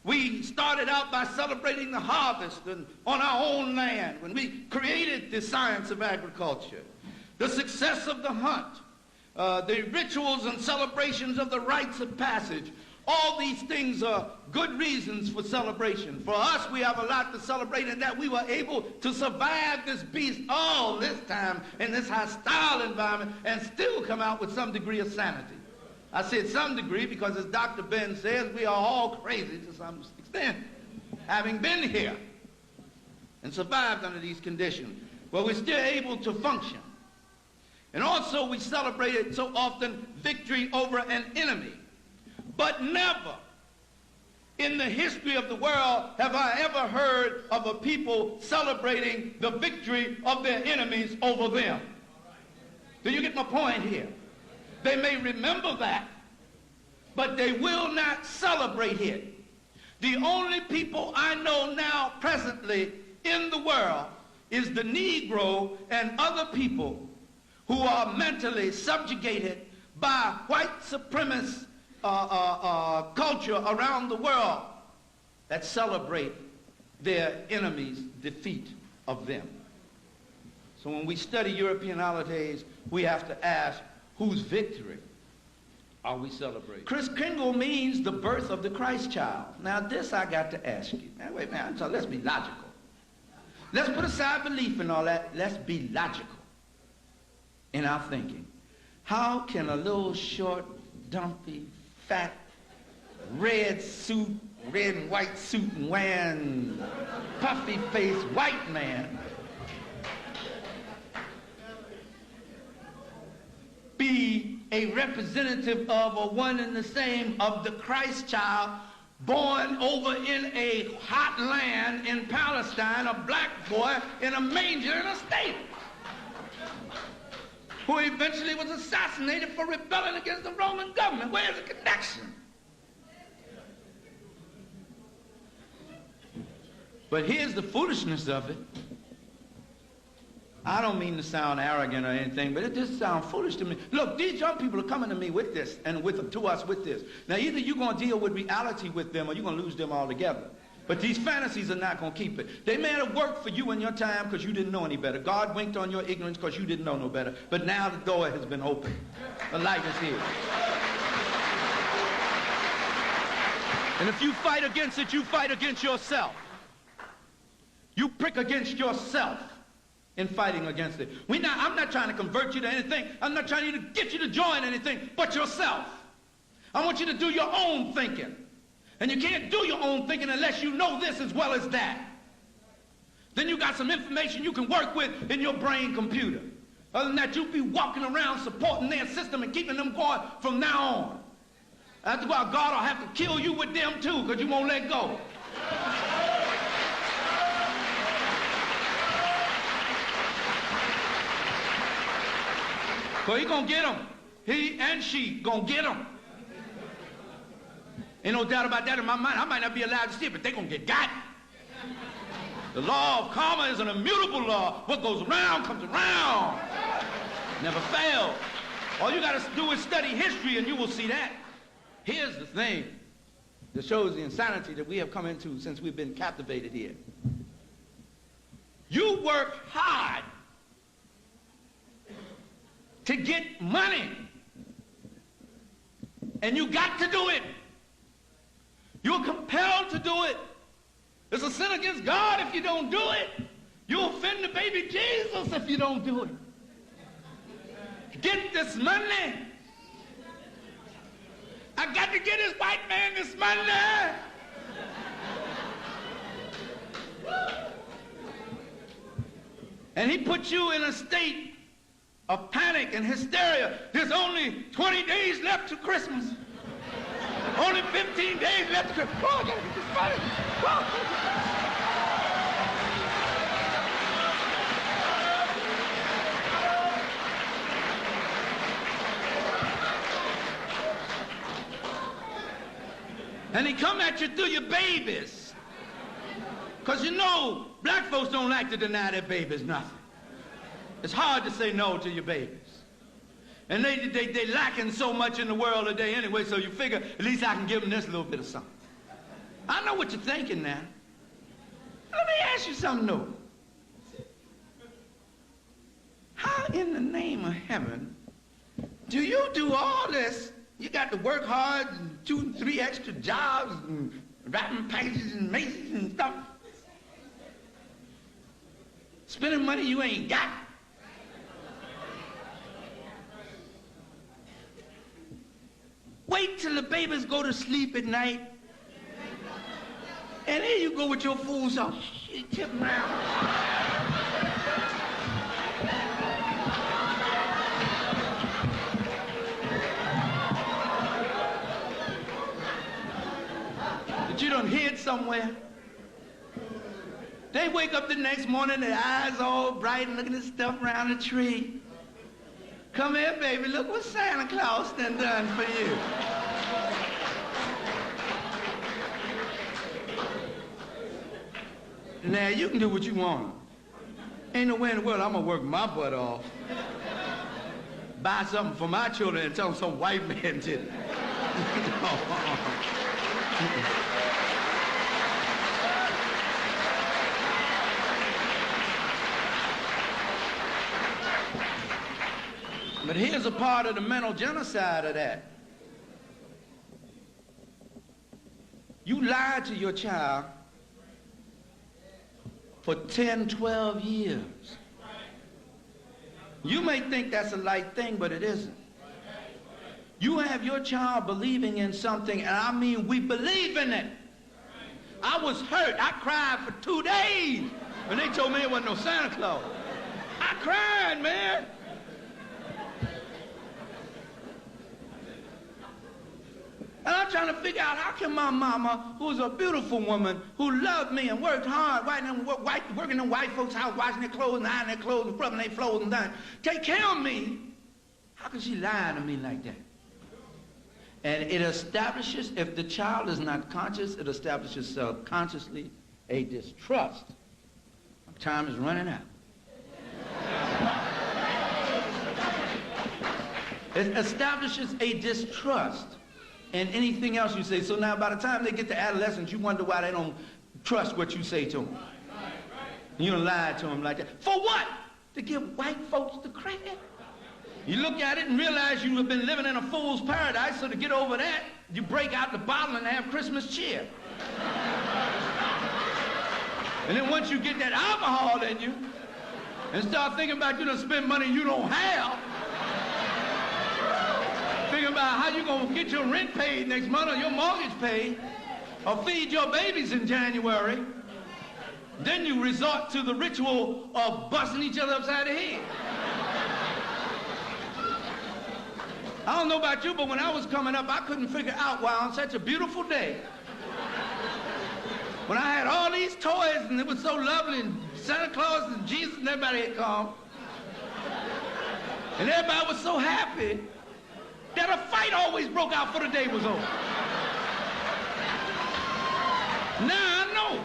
We started out by celebrating the harvest on our own land when we created the science of agriculture, the success of the hunt, the rituals and celebrations of the rites of passage. All these things are good reasons for celebration. For us, we have a lot to celebrate in that we were able to survive this beast all this time in this hostile environment and still come out with some degree of sanity. I said some degree because, as Dr. Ben says, we are all crazy to some extent, having been here and survived under these conditions. But we're still able to function. And also we celebrated so often victory over an enemy. But never in the history of the world have I ever heard of a people celebrating the victory of their enemies over them. Do you get my point here? They may remember that, but they will not celebrate it. The only people I know now presently in the world is the Negro and other people who are mentally subjugated by white supremacist culture around the world that celebrate their enemies' defeat of them. So when we study European holidays, we have to ask, whose victory are we celebrating? Kris Kringle means the birth of the Christ child. Now this I got to ask you. Now wait a minute, so let's be logical. Let's put aside belief and all that. Let's be logical in our thinking. How can a little short, dumpy, fat, red and white suit and wearing puffy-faced white man be a representative of or one and the same of the Christ child born over in a hot land in Palestine, a black boy in a manger in a stable, who eventually was assassinated for rebelling against the Roman government? Where's the connection? But here's the foolishness of it. I don't mean to sound arrogant or anything, but it just sounds foolish to me. Look, these young people are coming to me with this and to us with this. Now, either you're going to deal with reality with them or you're going to lose them altogether. But these fantasies are not going to keep it. They may have worked for you in your time because you didn't know any better. God winked on your ignorance because you didn't know no better. But now the door has been opened. The light is here. And if you fight against it, you fight against yourself. You prick against yourself in fighting against it. I'm not trying to convert you to anything. I'm not trying to get you to join anything but yourself. I want you to do your own thinking. And you can't do your own thinking unless you know this as well as that. Then you got some information you can work with in your brain computer. Other than that, you'll be walking around supporting their system and keeping them going from now on. That's why God will have to kill you with them too, because you won't let go. So he's going to get them. He and she going to get them. Ain't no doubt about that in my mind. I might not be allowed to see it, but they're going to get got. The law of karma is an immutable law. What goes around comes around. Never fails. All you got to do is study history and you will see that. Here's the thing that shows the insanity that we have come into since we've been captivated here. You work hard to get money, and you got to do it. You're compelled to do it. It's a sin against God if you don't do it. You offend the baby Jesus if you don't do it. Get this money. I got to get this white man this money. And he put you in a state of panic and hysteria. There's only 20 days left to Christmas. Only 15 days left to Christmas. Oh, I gotta get this money. Oh. And he come at you through your babies. Because you know, black folks don't like to deny their babies nothing. It's hard to say no to your babies. And they lacking so much in the world today anyway, so you figure, at least I can give them this little bit of something. I know what you're thinking now. Let me ask you something new. How in the name of heaven do you do all this? You got to work hard and 2 and 3 extra jobs and wrapping packages and maces and stuff. Spending money you ain't got. Wait till the babies go to sleep at night. And here you go with your fool self. Tip around. That you done hid somewhere. They wake up the next morning, their eyes all bright and looking at stuff around the tree. Come here, baby, look what Santa Claus done for you. Now, you can do what you want. Ain't no way in the world I'm gonna work my butt off. Buy something for my children and tell them some white man did it. But here's a part of the mental genocide of that. You lied to your child for 10, 12 years. You may think that's a light thing, but it isn't. You have your child believing in something, and I mean we believe in it. I was hurt. I cried for 2 days when they told me it wasn't no Santa Claus. I cried, man. And I'm trying to figure out how can my mama, who's a beautiful woman, who loved me and worked hard, working in white folks' house, washing their clothes, and ironing their clothes, and rubbing their clothes and done, take care of me. How can she lie to me like that? And it establishes, if the child is not conscious, it establishes subconsciously a distrust. Time is running out. It establishes a distrust. And anything else you say. So now by the time they get to adolescence, you wonder why they don't trust what you say to them. You done lied to them like that. For what? To give white folks the credit. You look at it and realize you have been living in a fool's paradise, so to get over that, you break out the bottle and have Christmas cheer. And then once you get that alcohol in you, and start thinking about you done spend money you don't have, thinking about how you gonna get your rent paid next month or your mortgage paid or feed your babies in January, then you resort to the ritual of busting each other upside the head. I don't know about you, but when I was coming up, I couldn't figure out why on such a beautiful day, when I had all these toys and it was so lovely and Santa Claus and Jesus and everybody had come, and everybody was so happy, that a fight always broke out before the day was over. Now I know